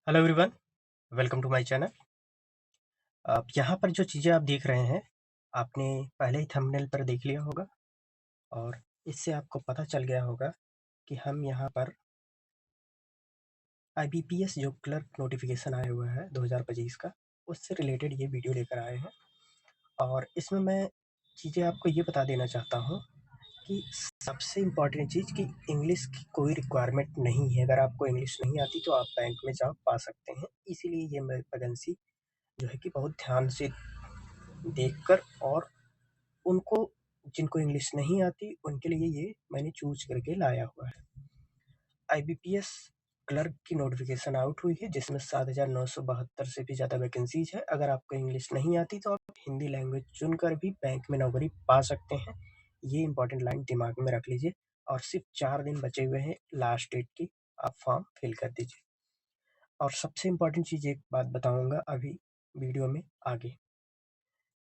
Hello everyone, welcome to my channel. अब यहाँ पर जो चीज़ें आप देख रहे हैं, आपने पहले ही थंबनेल पर देख लिया होगा और इससे आपको पता चल गया होगा कि हम यहाँ पर आईबीपीएस जो क्लर्क नोटिफिकेशन आया हुआ है 2025 का, उससे रिलेटेड ये वीडियो लेकर आए हैं। और इसमें मैं चीज़ें आपको ये बता देना चाहता हूँ कि सबसे इम्पॉर्टेंट चीज़ कि इंग्लिश की कोई रिक्वायरमेंट नहीं है। अगर आपको इंग्लिश नहीं आती तो आप बैंक में जॉब पा सकते हैं। इसीलिए ये वैकेंसी जो है कि बहुत ध्यान से देखकर और उनको जिनको इंग्लिश नहीं आती उनके लिए ये मैंने चूज करके लाया हुआ है। आईबीपीएस क्लर्क की नोटिफिकेशन आउट हुई है जिसमें 7,972 से भी ज़्यादा वैकेंसीज है। अगर आपको इंग्लिश नहीं आती तो आप हिंदी लैंग्वेज चुनकर भी बैंक में नौकरी पा सकते हैं। ये इंपॉर्टेंट लाइन दिमाग में रख लीजिए। और सिर्फ 4 दिन बचे हुए हैं लास्ट डेट की, आप फॉर्म फिल कर दीजिए। और सबसे इम्पॉर्टेंट चीज़ एक बात बताऊंगा अभी वीडियो में आगे।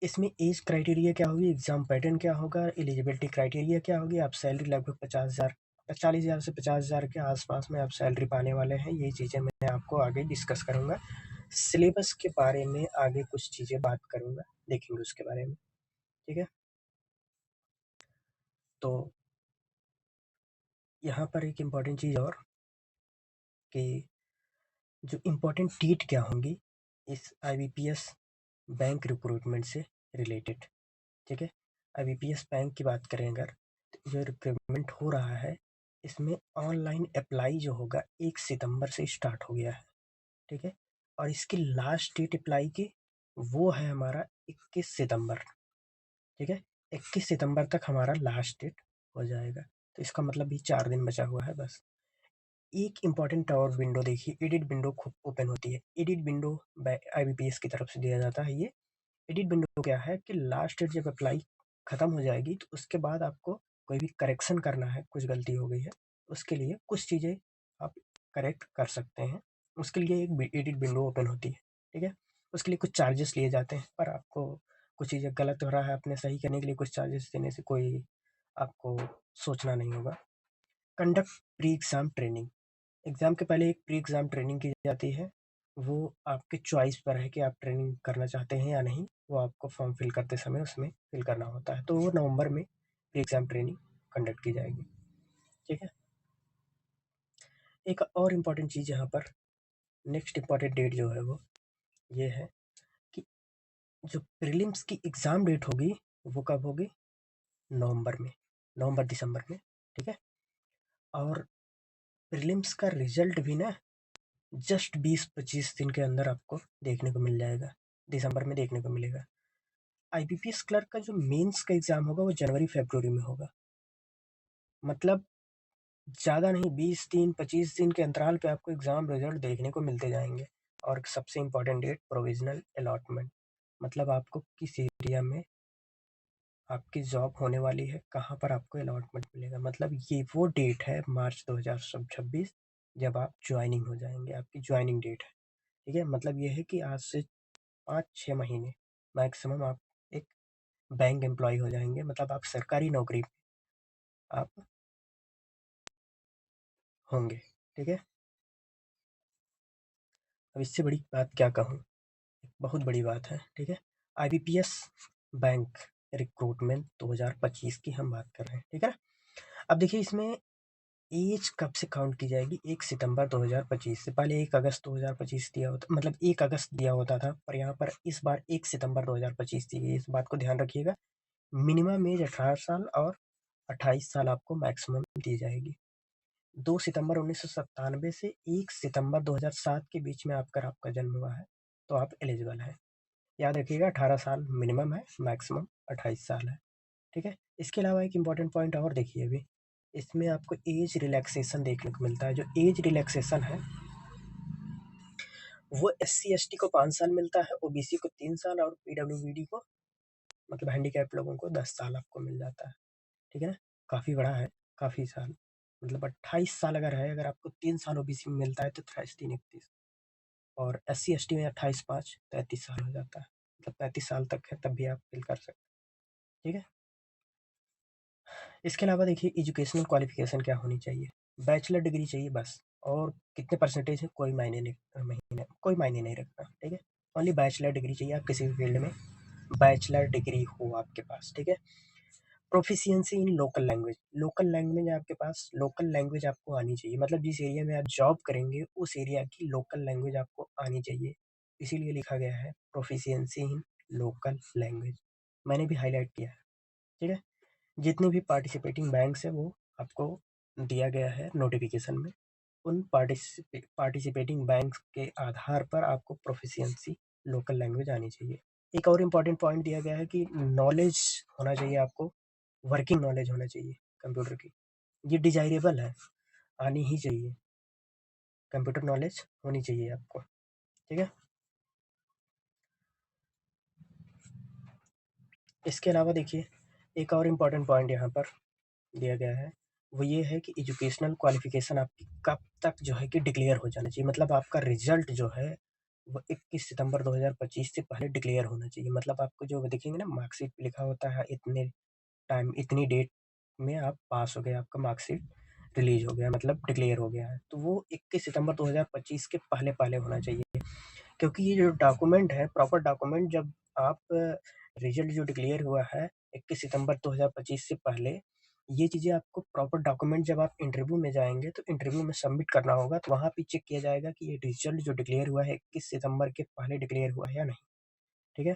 इसमें एज क्राइटेरिया क्या होगी, एग्जाम पैटर्न क्या होगा, एलिजिबिलिटी क्राइटेरिया क्या होगी, आप सैलरी लगभग 50,000 40,000 से 50,000 के आसपास में आप सैलरी पाने वाले हैं। ये चीज़ें मैं आपको आगे डिस्कस करूँगा। सिलेबस के बारे में आगे कुछ चीज़ें बात करूँगा, देखेंगे उसके बारे में। ठीक है, तो यहाँ पर एक इम्पॉर्टेंट चीज़ और कि जो इम्पोर्टेंट टीट क्या होंगी इस आईबीपीएस बैंक रिक्रूटमेंट से रिलेटेड। ठीक है, आईबीपीएस बैंक की बात करें अगर, तो जो रिक्रूटमेंट हो रहा है इसमें ऑनलाइन अप्लाई जो होगा 1 सितंबर से स्टार्ट हो गया है। ठीक है, और इसकी लास्ट डेट अप्लाई की वो है हमारा 21 सितंबर। ठीक है, 21 सितंबर तक हमारा लास्ट डेट हो जाएगा। तो इसका मतलब भी 4 दिन बचा हुआ है बस। एक इम्पॉर्टेंट और विंडो देखिए, एडिट विंडो खूब ओपन होती है। एडिट विंडो आईबीपीएस की तरफ से दिया जाता है। ये एडिट विंडो क्या है कि लास्ट डेट जब अप्लाई खत्म हो जाएगी तो उसके बाद आपको कोई भी करेक्शन करना है, कुछ गलती हो गई है, उसके लिए कुछ चीज़ें आप करेक्ट कर सकते हैं। उसके लिए एक एडिट विंडो ओपन होती है। ठीक है, उसके लिए कुछ चार्जेस लिए जाते हैं, पर आपको कुछ चीज़ें गलत हो रहा है अपने सही करने के लिए कुछ चार्जेस देने से कोई आपको सोचना नहीं होगा। Conduct pre exam training. Exam के पहले एक प्री एग्ज़ाम ट्रेनिंग की जाती है। वो आपके चॉइस पर है कि आप ट्रेनिंग करना चाहते हैं या नहीं। वो आपको फॉर्म फिल करते समय उसमें फिल करना होता है। तो वो नवंबर में प्री एग्ज़ाम ट्रेनिंग कंडक्ट की जाएगी। ठीक है, एक और इम्पॉर्टेंट चीज़ यहाँ पर, नेक्स्ट इम्पॉर्टेंट डेट जो है वो ये है कि जो प्रीलिम्स की एग्ज़ाम डेट होगी वो कब होगी, नवंबर में, नवंबर दिसंबर में। ठीक है, और प्रीलिम्स का रिजल्ट भी ना जस्ट 20-25 दिन के अंदर आपको देखने को मिल जाएगा, दिसंबर में देखने को मिलेगा। आईबीपीएस क्लर्क का जो मेंस का एग्ज़ाम होगा वो जनवरी-फरवरी में होगा। मतलब ज़्यादा नहीं, 20 दिन 25 दिन के अंतराल पे आपको एग्ज़ाम रिजल्ट देखने को मिलते जाएंगे। और सबसे इम्पोर्टेंट डेट प्रोविजनल अलॉटमेंट, मतलब आपको किस एरिया में आपकी जॉब होने वाली है, कहाँ पर आपको अलॉटमेंट मिलेगा। मतलब ये वो डेट है मार्च 2026 जब आप ज्वाइनिंग हो जाएंगे, आपकी ज्वाइनिंग डेट है। ठीक है, मतलब ये है कि आज से 5-6 महीने मैक्सिमम आप एक बैंक एम्प्लॉय हो जाएंगे, मतलब आप सरकारी नौकरी में आप होंगे। ठीक है, अब इससे बड़ी बात क्या कहूँ, बहुत बड़ी बात है। ठीक है, आईबीपीएस बैंक रिक्रूटमेंट 2025 की हम बात कर रहे हैं। ठीक है ना, अब देखिए इसमें एज कब से काउंट की जाएगी, 1 सितंबर 2025 से। पहले 1 अगस्त 2025 दिया होता, मतलब 1 अगस्त दिया होता था, पर यहाँ पर इस बार 1 सितंबर 2025 दी गई। इस बात को ध्यान रखिएगा। मिनिमम एज 18 साल और 28 साल आपको मैक्सिमम दी जाएगी। 2 सितंबर 1997 से 1 सितंबर 2007 के बीच में अगर आपका जन्म हुआ है तो आप एलिजिबल हैं। याद रखिएगा, 18 साल मिनिमम है, मैक्सिमम 28 साल है। ठीक है, इसके अलावा एक इम्पॉर्टेंट पॉइंट और देखिए, अभी इसमें आपको एज रिलैक्सेशन देखने को मिलता है। जो एज रिलैक्सेशन है वो SC ST को 5 साल मिलता है, OBC को 3 साल और PWBD को, मतलब हैंडीकैप लोगों को 10 साल आपको मिल जाता है। ठीक है ना, काफ़ी बड़ा है, काफ़ी साल, मतलब 28 साल अगर है, अगर आपको 3 साल OBC में मिलता है तो 23-3-31, और SC ST में 28-5-33 साल हो जाता है, मतलब 35 साल तक है तब भी आप फिल कर सकते हैं। ठीक है, इसके अलावा देखिए एजुकेशनल क्वालिफिकेशन क्या होनी चाहिए, बैचलर डिग्री चाहिए बस। और कितने परसेंटेज है कोई मायने नहीं रखता, ठीक है। ओनली बैचलर डिग्री चाहिए आप किसी भी फील्ड में बैचलर डिग्री हो आपके पास, ठीक है। प्रोफिशिएंसी इन लोकल लैंग्वेज आपके पास लोकल लैंग्वेज आपको आनी चाहिए, मतलब जिस एरिया में आप जॉब करेंगे उस एरिया की लोकल लैंग्वेज आपको आनी चाहिए, इसीलिए लिखा गया है प्रोफिशिएंसी इन लोकल लैंग्वेज। मैंने भी हाईलाइट किया है, ठीक है। जितने भी पार्टिसिपेटिंग बैंक्स हैं वो आपको दिया गया है नोटिफिकेशन में, उन पार्टिसिपेटिंग बैंक्स के आधार पर आपको प्रोफिशिएंसी लोकल लैंग्वेज आनी चाहिए। एक और इम्पॉर्टेंट पॉइंट दिया गया है कि नॉलेज होना चाहिए आपको, वर्किंग नॉलेज होना चाहिए कंप्यूटर की, ये डिजायरेबल है, आनी ही चाहिए, कंप्यूटर नॉलेज होनी चाहिए आपको, ठीक है। इसके अलावा देखिए एक और इम्पॉर्टेंट पॉइंट यहाँ पर दिया गया है, वो ये है कि एजुकेशनल क्वालिफिकेशन आपकी कब तक जो है कि डिक्लेयर हो जाना चाहिए, मतलब आपका रिजल्ट जो है वो 21 सितंबर 2025 से पहले डिक्लेयर होना चाहिए। मतलब आपको जो देखेंगे ना मार्कशीट पे लिखा होता है इतने टाइम इतनी डेट में आप पास हो गए, आपका मार्कशीट रिलीज हो गया, मतलब डिक्लेयर हो गया है, तो वो 21 सितंबर 2025 के पहले पहले होना चाहिए। क्योंकि ये जो डॉक्यूमेंट है प्रॉपर डॉक्यूमेंट, जब आप रिजल्ट जो डिक्लेयर हुआ है 21 सितंबर 2025 से पहले, ये चीज़ें आपको प्रॉपर डॉक्यूमेंट जब आप इंटरव्यू में जाएंगे तो इंटरव्यू में सबमिट करना होगा, तो वहाँ पे चेक किया जाएगा कि ये रिजल्ट जो डिक्लेयर हुआ है 21 सितंबर के पहले डिक्लेयर हुआ है या नहीं, ठीक है।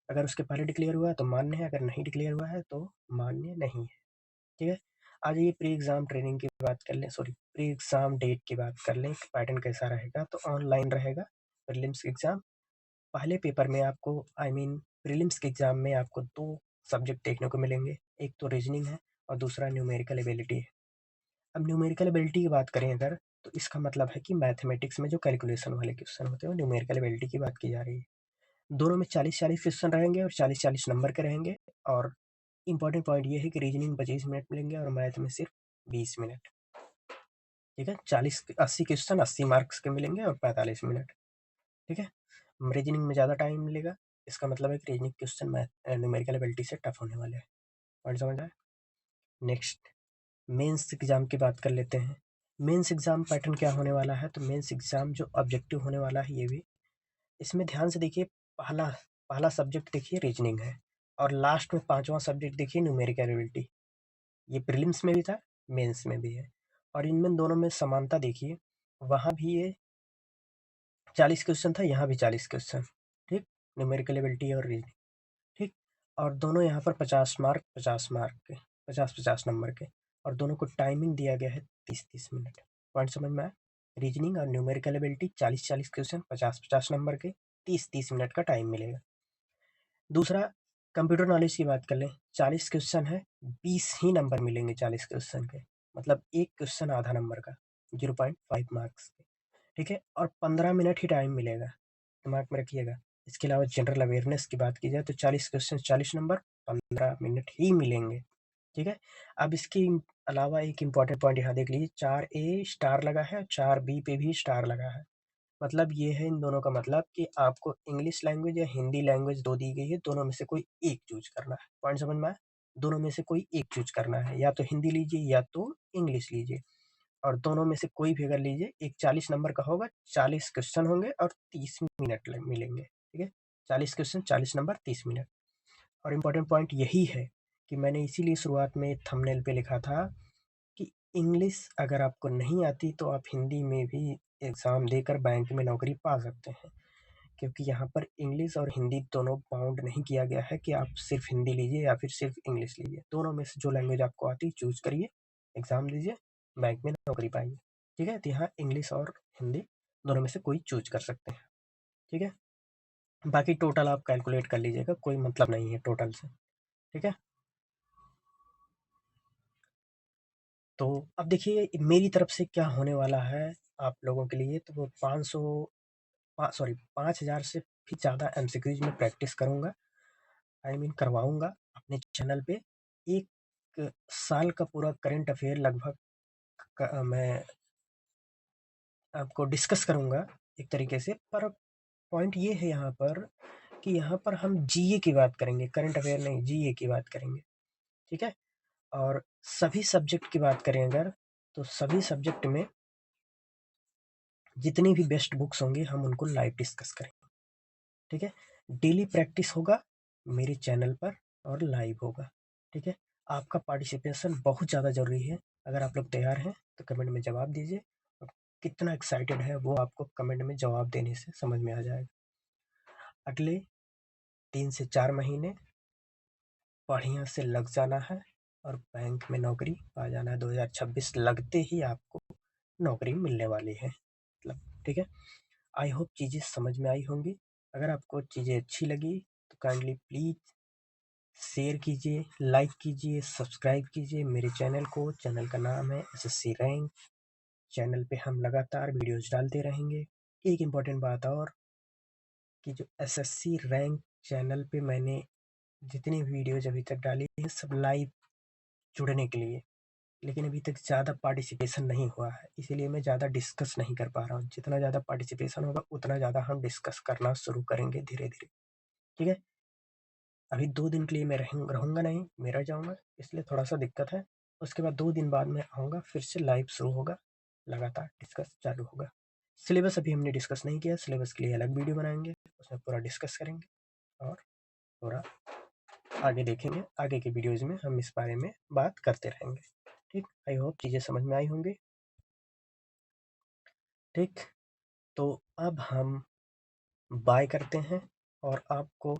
अगर उसके पहले डिक्लेयर हुआ है तो मान्य है, अगर नहीं डिक्लेयर हुआ है तो मान्य नहीं है, ठीक है। आज ये प्री एग्ज़ाम ट्रेनिंग की बात कर लें, सॉरी प्री एग्ज़ाम डेट की बात कर लें, पैटर्न कैसा रहेगा, तो ऑनलाइन रहेगा प्रीलिम्स एग्ज़ाम। पहले पेपर में आपको प्रीलिम्स के एग्ज़ाम में आपको 2 सब्जेक्ट देखने को मिलेंगे, एक तो रीजनिंग है और दूसरा न्यूमेरिकल एबिलिटी है। अब न्यूमेरिकल एबिलिटी की बात करें अगर, तो इसका मतलब है कि मैथमेटिक्स में जो कैलकुलेशन वाले क्वेश्चन होते हैं वो न्यूमेरिकल एबिलिटी की बात की जा रही है। दोनों में 40-40 क्वेश्चन रहेंगे और 40-40 नंबर के रहेंगे, और इम्पॉर्टेंट पॉइंट ये है कि रीजनिंग 25 मिनट मिलेंगे और मैथ में सिर्फ 20 मिनट, ठीक है। 40-80 क्वेश्चन 80 मार्क्स के मिलेंगे और 45 मिनट, ठीक है। रीजनिंग में ज़्यादा टाइम मिलेगा, इसका मतलब है कि reasoning question math numerical ability से टफ होने वाले हैं। पॉइंट समझ आए। नेक्स्ट मेंस एग्जाम की बात कर लेते हैं। मेंस एग्जाम पैटर्न क्या होने वाला है, तो मेंस एग्जाम जो ऑब्जेक्टिव होने वाला है ये भी इसमें ध्यान से देखिए। पहला पहला सब्जेक्ट देखिए रीजनिंग है, और लास्ट में पांचवा सब्जेक्ट देखिए न्यूमेरिकल एबिलिटी। ये प्रीलिम्स में भी था, मेंस में भी है, और इनमें दोनों में समानता देखिए, वहाँ भी ये 40 क्वेश्चन था, यहाँ भी 40 क्वेश्चन, ठीक। न्यूमेरिकल एबिलिटी और रीजनिंग, ठीक। और दोनों यहाँ पर 50 मार्क के 50-50 नंबर के, और दोनों को टाइमिंग दिया गया है 30-30 मिनट। पॉइंट समझ में आया। रीजनिंग और न्यूमेरिकल एबिलिटी 40-40 क्वेश्चन 50-50 नंबर के, 30-30 मिनट का टाइम मिलेगा। दूसरा कंप्यूटर नॉलेज की बात कर लें, 40 क्वेश्चन है, 20 ही नंबर मिलेंगे 40 क्वेश्चन के, मतलब एक क्वेश्चन आधा नंबर का, 0.5 मार्क्स के, ठीक है। और 15 मिनट ही टाइम मिलेगा, दिमाग में रखिएगा। इसके अलावा जनरल अवेयरनेस की बात की जाए तो 40 क्वेश्चन 40 नंबर, 15 मिनट ही मिलेंगे, ठीक है। अब इसके अलावा एक इम्पॉर्टेंट पॉइंट यहाँ देख लीजिए, 4A स्टार लगा है और 4B पे भी स्टार लगा है। मतलब ये है इन दोनों का मतलब कि आपको इंग्लिश लैंग्वेज या हिंदी लैंग्वेज दो दी गई है, दोनों में से कोई एक चूज करना है। पॉइंट समझ में आया। दोनों में से कोई एक चूज करना है, या तो हिंदी लीजिए या तो इंग्लिश लीजिए, और दोनों में से कोई भी अगर लीजिए, एक 40 नंबर का होगा, 40 क्वेश्चन होंगे और 30 मिनट मिलेंगे, ठीक है। 40 क्वेश्चन 40 नंबर 30 मिनट। और इम्पोर्टेंट पॉइंट यही है कि मैंने इसीलिए शुरुआत में थंबनेल पे लिखा था कि इंग्लिश अगर आपको नहीं आती तो आप हिंदी में भी एग्ज़ाम देकर बैंक में नौकरी पा सकते हैं, क्योंकि यहाँ पर इंग्लिश और हिंदी दोनों बाउंड नहीं किया गया है कि आप सिर्फ हिंदी लीजिए या फिर सिर्फ इंग्लिश लीजिए। दोनों में से जो लैंग्वेज आपको आती है चूज करिए, एग्ज़ाम दीजिए, बैंक में नौकरी पाइए, ठीक है। तो यहाँ इंग्लिश और हिंदी दोनों में से कोई चूज कर सकते हैं, ठीक है। बाकी टोटल आप कैलकुलेट कर लीजिएगा, कोई मतलब नहीं है टोटल से, ठीक है। तो अब देखिए मेरी तरफ से क्या होने वाला है आप लोगों के लिए, तो वो 500 सॉरी 5000 से भी ज़्यादा एमसीक्यूज में प्रैक्टिस करूँगा, करवाऊँगा अपने चैनल पे। एक साल का पूरा करंट अफेयर लगभग मैं आपको डिस्कस करूँगा एक तरीके से। पर पॉइंट ये है यहाँ पर कि यहाँ पर हम जीए की बात करेंगे, करंट अफेयर नहीं, जीए की बात करेंगे, ठीक है। और सभी सब्जेक्ट की बात करें अगर, तो सभी सब्जेक्ट में जितनी भी बेस्ट बुक्स होंगे हम उनको लाइव डिस्कस करेंगे, ठीक है। डेली प्रैक्टिस होगा मेरे चैनल पर और लाइव होगा, ठीक है। आपका पार्टिसिपेशन बहुत ज़्यादा ज़रूरी है। अगर आप लोग तैयार हैं तो कमेंट में जवाब दीजिए, और कितना एक्साइटेड है वो आपको कमेंट में जवाब देने से समझ में आ जाएगा। अगले 3 से 4 महीने बढ़िया से लग जाना है और बैंक में नौकरी पा जाना है। 2026 लगते ही आपको नौकरी मिलने वाली है, मतलब, ठीक है। आई होप चीज़ें समझ में आई होंगी। अगर आपको चीज़ें अच्छी लगी तो काइंडली प्लीज़ शेयर कीजिए, लाइक कीजिए, सब्सक्राइब कीजिए मेरे चैनल को। चैनल का नाम है एसएससी रैंक। चैनल पे हम लगातार वीडियोस डालते रहेंगे। एक इम्पॉर्टेंट बात और, कि जो एसएससी रैंक चैनल पे मैंने जितनी वीडियोज अभी तक डाली है सब लाइव जुड़ने के लिए, लेकिन अभी तक ज़्यादा पार्टिसिपेशन नहीं हुआ है, इसीलिए मैं ज़्यादा डिस्कस नहीं कर पा रहा हूँ। जितना ज़्यादा पार्टिसिपेशन होगा उतना ज़्यादा हम डिस्कस करना शुरू करेंगे धीरे धीरे, ठीक है। अभी 2 दिन के लिए मैं रहूँगा नहीं, मैं रह जाऊँगा, इसलिए थोड़ा सा दिक्कत है। उसके बाद 2 दिन बाद मैं आऊँगा, फिर से लाइव शुरू होगा, लगातार डिस्कस चालू होगा। सिलेबस अभी हमने डिस्कस नहीं किया, सिलेबस के लिए अलग वीडियो बनाएंगे, उसमें पूरा डिस्कस करेंगे और पूरा आगे देखेंगे। आगे के वीडियोज़ में हम इस बारे में बात करते रहेंगे, ठीक। आई होप चीज़ें समझ में आई होंगी, ठीक। तो अब हम बाय करते हैं और आपको